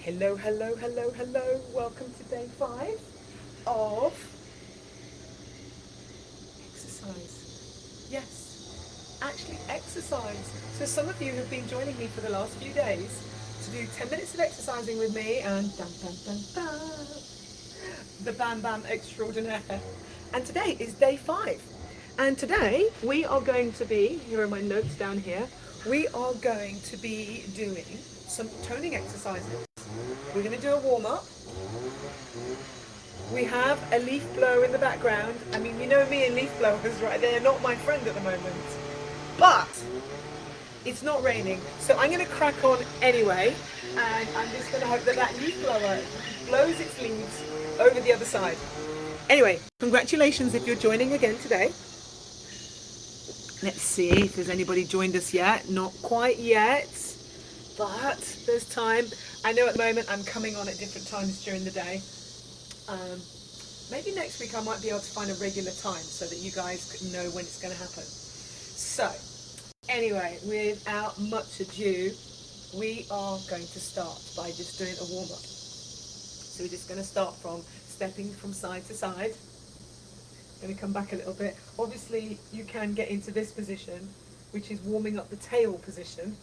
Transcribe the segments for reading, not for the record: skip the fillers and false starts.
Hello, hello, hello, hello. Welcome to day 5 of exercise. Yes, actually exercise. So some of you have been joining me for the last few days to do 10 minutes of exercising with me and dun dun dun dun, the Bam Bam Extraordinaire. And today is day 5. And today we are going to be, here are my notes down here, we are going to be doing some toning exercises. We're going to do a warm up. We have a leaf blower in the background. I mean, you know me and leaf blowers, right? They're not my friend at the moment. But it's not raining, so I'm going to crack on anyway. And I'm just going to hope that that leaf blower blows its leaves over the other side. Anyway, congratulations if you're joining again today. Let's see if there's anybody joined us yet. Not quite yet, but there's time. I know at the moment I'm coming on at different times during the day. Maybe next week I might be able to find a regular time so that you guys know when it's going to happen. So, anyway, without much ado, we are going to start by just doing a warm up. So we're just going to start from stepping from side to side. Going to come back a little bit. Obviously, you can get into this position, which is warming up the tail position.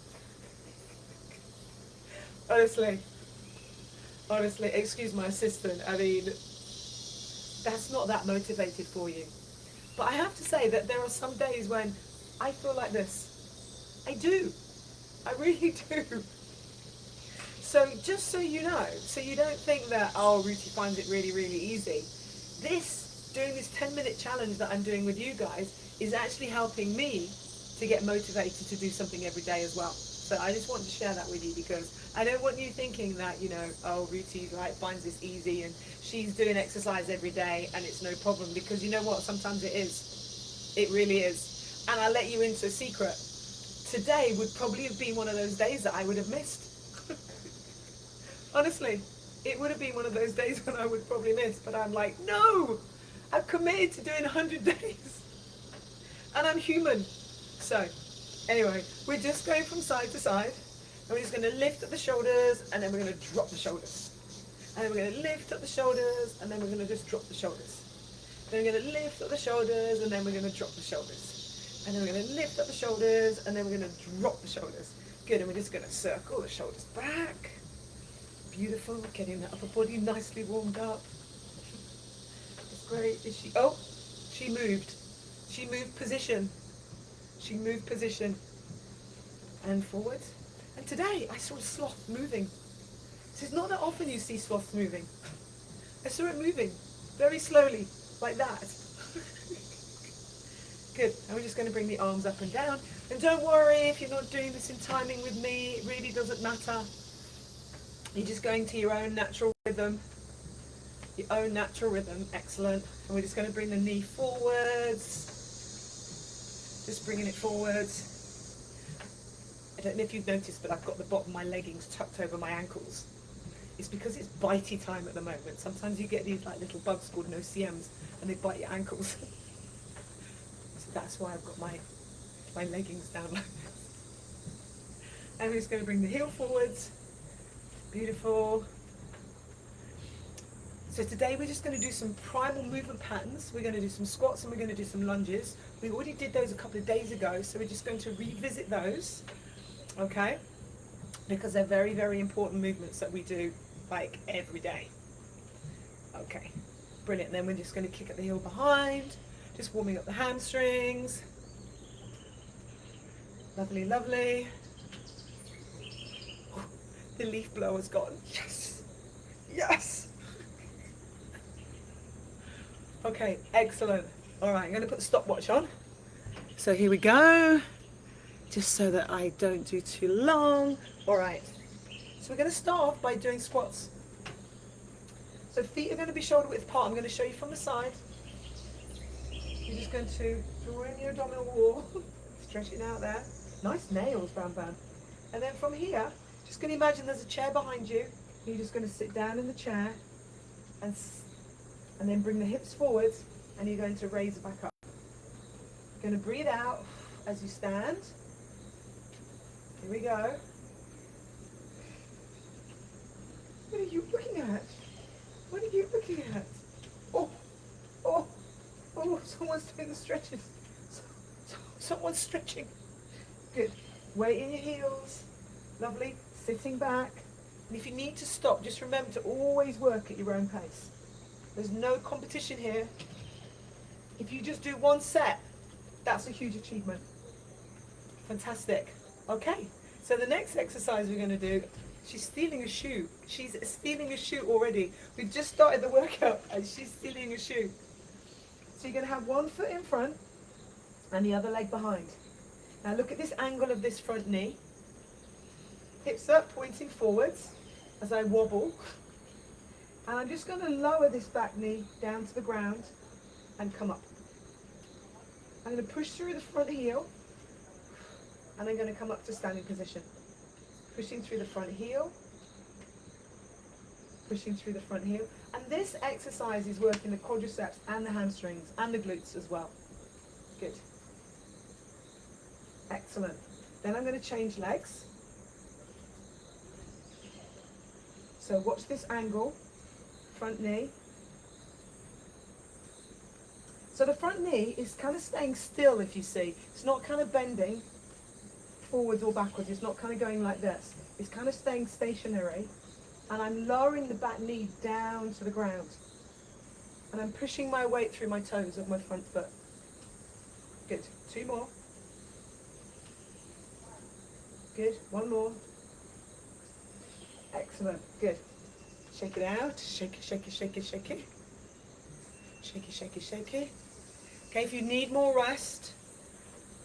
Honestly, excuse my assistant. I mean, that's not that motivated for you. But I have to say that there are some days when I feel like this. I do. I really do. So just so you know, so you don't think that, oh, Ruti finds it really, really easy. Doing this 10-minute challenge that I'm doing with you guys is actually helping me to get motivated to do something every day as well. So I just want to share that with you because I don't want you thinking that, oh, Ruti finds this easy and she's doing exercise every day and it's no problem, because you know what, sometimes it is. It really is. And I'll let you into a secret. Today would probably have been one of those days that I would have missed. Honestly, it would have been one of those days when I would probably miss, but I'm like, no, I've committed to doing 100 days. And I'm human. So, anyway, we're just going from side to side, and we're just going to lift up the shoulders, and then we're going to drop the shoulders. And then we're going to lift up the shoulders, and then we're going to just drop the shoulders. Then we're going to lift up the shoulders, and then we're going to drop the shoulders. And then we're going to lift up the shoulders, and then we're going to drop the shoulders. Good, and we're just going to circle the shoulders back. Beautiful, getting that upper body nicely warmed up. That's great. She moved. She moved position. She moved position. And forward. And today I saw a sloth moving. So it's not that often you see sloths moving. I saw it moving very slowly, like that. Good. And we're just going to bring the arms up and down. And don't worry if you're not doing this in timing with me. It really doesn't matter. You're just going to your own natural rhythm. Your own natural rhythm. Excellent. And we're just going to bring the knee forwards. Just bringing it forwards. I don't know if you've noticed, but I've got the bottom of my leggings tucked over my ankles. It's because it's bitey time at the moment. Sometimes you get these little bugs called no-see-ums and they bite your ankles. So that's why I've got my leggings down like this. And we're just going to bring the heel forwards. Beautiful. So today we're just going to do some primal movement patterns. We're going to do some squats and we're going to do some lunges. We already did those a couple of days ago, so we're just going to revisit those, okay? Because they're very, very important movements that we do every day. Okay, brilliant. Then we're just going to kick at the heel behind, just warming up the hamstrings. Lovely, lovely. The leaf blower's gone. Yes, yes. Okay, excellent. All right, I'm going to put the stopwatch on. So here we go, just so that I don't do too long. All right, so we're going to start off by doing squats. So feet are going to be shoulder width apart. I'm going to show you from the side. You're just going to draw in your abdominal wall, stretch it out there. Nice nails, Bam Bam. And then from here, just going to imagine there's a chair behind you. You're just going to sit down in the chair and then bring the hips forward, and you're going to raise it back up. You're going to breathe out as you stand. Here we go. looking at? Oh, oh, oh, someone's doing the stretches. Someone's stretching. Good. Weight in your heels. Lovely. Sitting back. And if you need to stop, just remember to always work at your own pace. There's no competition here. If you just do one set, that's a huge achievement. Fantastic. Okay, so the next exercise we're going to do, she's stealing a shoe. She's stealing a shoe already. We've just started the workout and she's stealing a shoe. So you're going to have one foot in front and the other leg behind. Now look at this angle of this front knee. Hips up, pointing forwards as I wobble. And I'm just going to lower this back knee down to the ground and come up. I'm going to push through the front heel and I'm going to come up to standing position. Pushing through the front heel, pushing through the front heel. And this exercise is working the quadriceps and the hamstrings and the glutes as well. Good. Excellent. Then I'm going to change legs. So watch this angle, front knee. So the front knee is kind of staying still, if you see. It's not kind of bending forwards or backwards. It's not kind of going like this. It's kind of staying stationary. And I'm lowering the back knee down to the ground. And I'm pushing my weight through my toes of my front foot. Good. 2 more. Good. 1 more. Excellent. Good. Shake it out. Shake it, shake it, shake it, shake it. Shake it, shake it, shake it. Okay, if you need more rest,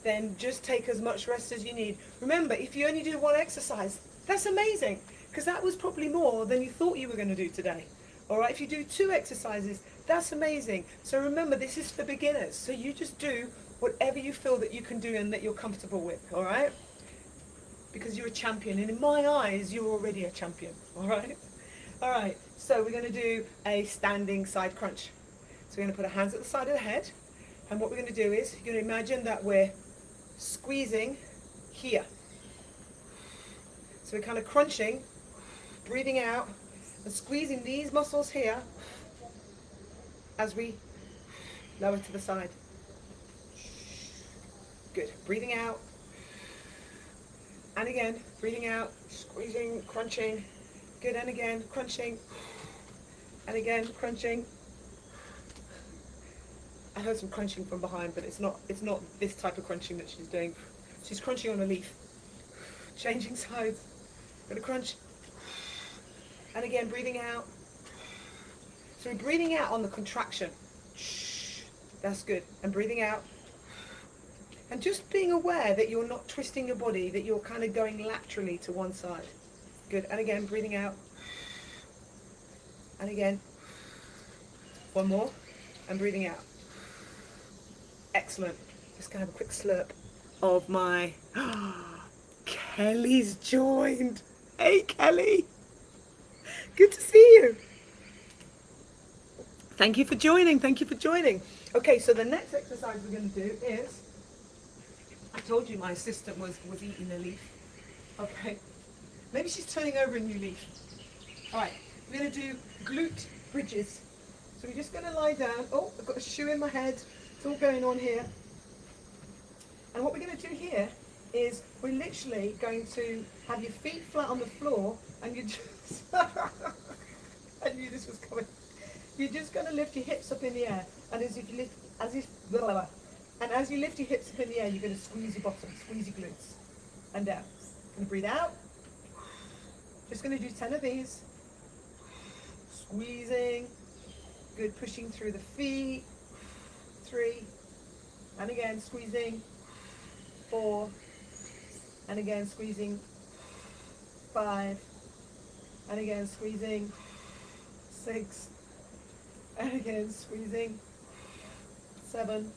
then just take as much rest as you need. Remember, if you only do one exercise, that's amazing, because that was probably more than you thought you were going to do today. All right, if you do 2 exercises, that's amazing. So remember, this is for beginners. So you just do whatever you feel that you can do and that you're comfortable with, all right? Because you're a champion, and in my eyes, you're already a champion, all right? All right, so we're going to do a standing side crunch. So we're going to put our hands at the side of the head, and what we're going to do is, you're going to imagine that we're squeezing here. So we're kind of crunching, breathing out, and squeezing these muscles here as we lower to the side. Good. Breathing out. And again, breathing out, squeezing, crunching. Good. And again, crunching. And again, crunching. I heard some crunching from behind, but it's not this type of crunching that she's doing. She's crunching on a leaf. Changing sides. Gonna crunch. And again, breathing out. So we're breathing out on the contraction. That's good. And breathing out. And just being aware that you're not twisting your body, that you're kind of going laterally to one side. Good. And again, breathing out. And again. 1 more. And breathing out. Excellent. Just going to have a quick slurp of my... Kelly's joined. Hey, Kelly. Good to see you. Thank you for joining. Thank you for joining. Okay, so the next exercise we're going to do is... I told you my assistant was eating a leaf. Okay. Maybe she's turning over a new leaf. All right. We're going to do glute bridges. So we're just going to lie down. Oh, I've got a shoe in my head. It's all going on here. And what we're going to do here is we're literally going to have your feet flat on the floor and you just... I knew this was coming. You're just going to lift your hips up in the air. And as you lift your hips up in the air, you're going to squeeze your bottom, squeeze your glutes, and down. Going to breathe out. Just going to do 10 of these. Squeezing. Good, pushing through the feet. 3. And again, squeezing. 4. And again, squeezing. 5. And again, squeezing. 6. And again, squeezing. 7.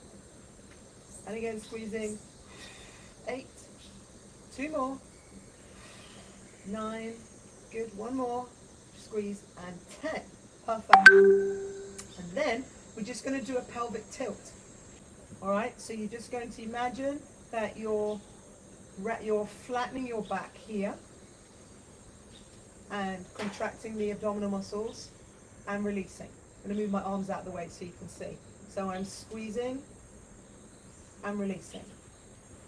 And again, squeezing. 8. 2 more. 9. Good. 1 more. Squeeze. And 10. Perfect. And then we're just going to do a pelvic tilt. All right. So you're just going to imagine that you're flattening your back here and contracting the abdominal muscles and releasing. I'm going to move my arms out of the way so you can see. So I'm squeezing and releasing.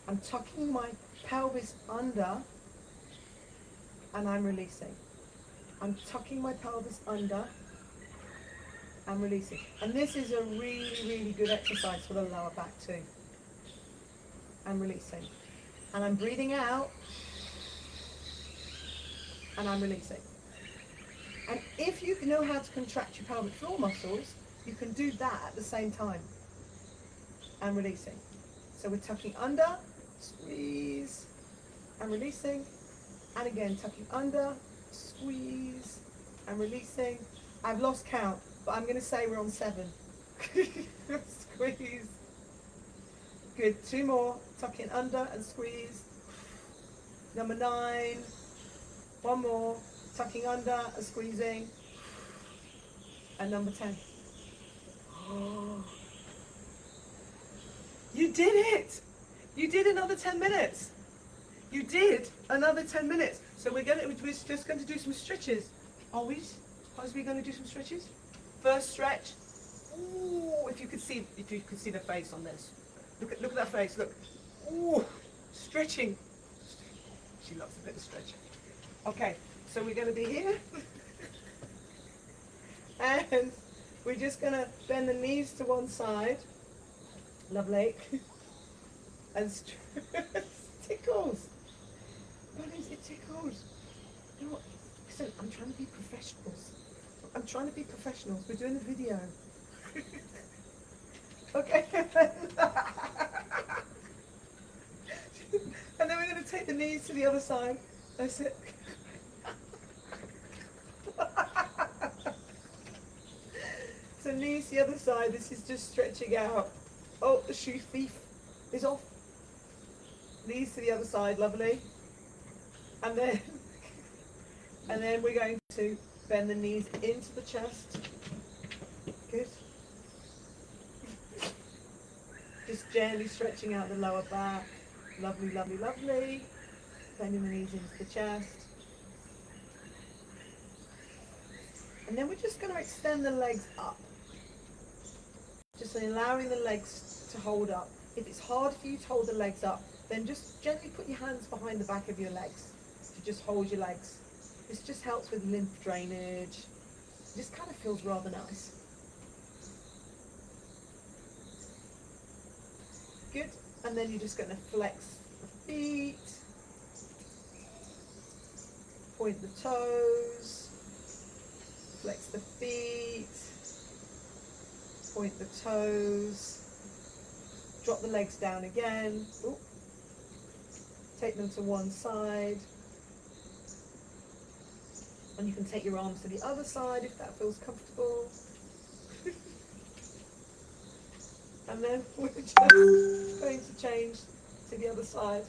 I'm tucking my pelvis under and I'm releasing. I'm tucking my pelvis under and releasing. And this is a really, really good exercise for the lower back too. I'm releasing. And I'm breathing out and I'm releasing. And if you know how to contract your pelvic floor muscles, you can do that at the same time. And releasing. So we're tucking under, squeeze, and releasing. And again, tucking under, squeeze, and releasing. I've lost count, but I'm going to say we're on 7. Squeeze. Good. 2 more. Tucking under and squeeze. Number 9. 1 more. Tucking under and squeezing. And number 10. Oh. You did it! You did another 10 minutes. You did another 10 minutes. So we're just going to do some stretches. Are we? Are we going to do some stretches? First stretch. Ooh, if you could see the face on this. Look at that face. Look. Ooh, stretching. She loves a bit of stretching. Okay, so we're going to be here. And we're just going to bend the knees to one side. Lovely. And tickles. Bunnies, it tickles. You know what? Listen, I'm trying to be professionals. I'm trying to be professionals. We're doing a video. Okay. And then we're going to take the knees to the other side. That's it. So knees to the other side. This is just stretching out. Oh, the shoe thief is off. Knees to the other side, lovely. And then we're going to bend the knees into the chest. Good. Just gently stretching out the lower back. Lovely, lovely, lovely. Bending the knees into the chest. And then we're just going to extend the legs up. Just allowing the legs to hold up. If it's hard for you to hold the legs up, then just gently put your hands behind the back of your legs to just hold your legs. This just helps with lymph drainage. It just kind of feels rather nice. Good. And then you're just going to flex the feet, point the toes, flex the feet, point the toes, drop the legs down again. Ooh. Take them to one side. And you can take your arms to the other side if that feels comfortable. And then we're just going to change to the other side.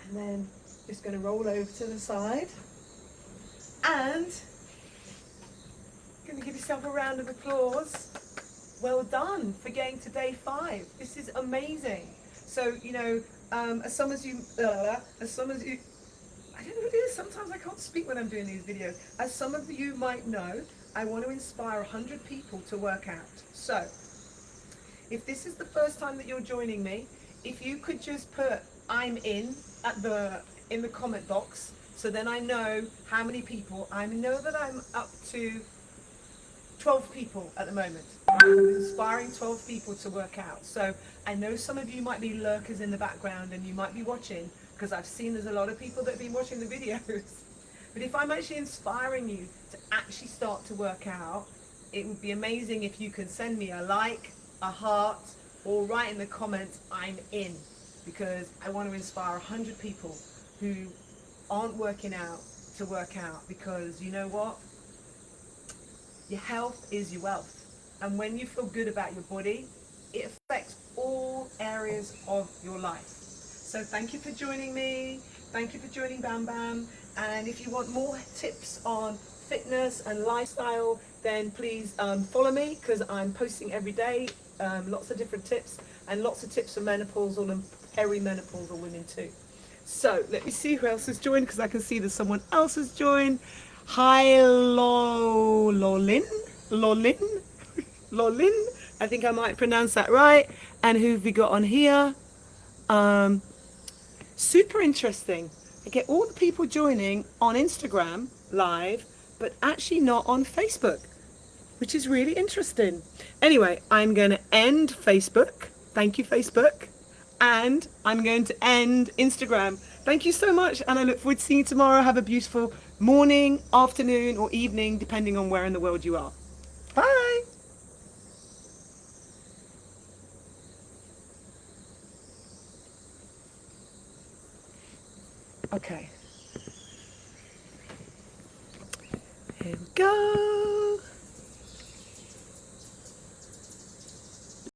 And then just going to roll over to the side. And going to give yourself a round of applause. Well done for getting to day 5. This is amazing. So, you know, as some of you, I don't know what it is, sometimes I can't speak when I'm doing these videos. As some of you might know, I want to inspire 100 people to work out. So, if this is the first time that you're joining me, if you could just put "I'm in" in the comment box, so then I know how many people. I know that I'm up to 12 people at the moment. I'm inspiring 12 people to work out. So I know some of you might be lurkers in the background and you might be watching, because I've seen there's a lot of people that have been watching the videos. But if I'm actually inspiring you to actually start to work out, it would be amazing if you can send me a like, a heart, or write in the comments, "I'm in," because I want to inspire 100 people who aren't working out to work out, because you know what? Your health is your wealth. And when you feel good about your body, it affects all areas of your life. So thank you for joining me. Thank you for joining Bam Bam. And if you want more tips on fitness and lifestyle, then please follow me, because I'm posting every day lots of different tips, and lots of tips for menopausal and perimenopausal women too. So let me see who else has joined, because I can see that someone else has joined. Hi, Lolin. Lolin. Lolin. I think I might pronounce that right. And who have we got on here? Um, Super interesting. I get all the people joining on Instagram live, but actually not on Facebook, which is really interesting. Anyway, I'm going to end Facebook. Thank you, Facebook. And I'm going to end Instagram. Thank you so much. And I look forward to seeing you tomorrow. Have a beautiful morning, afternoon, or evening, depending on where in the world you are. Bye. Okay. Here we go.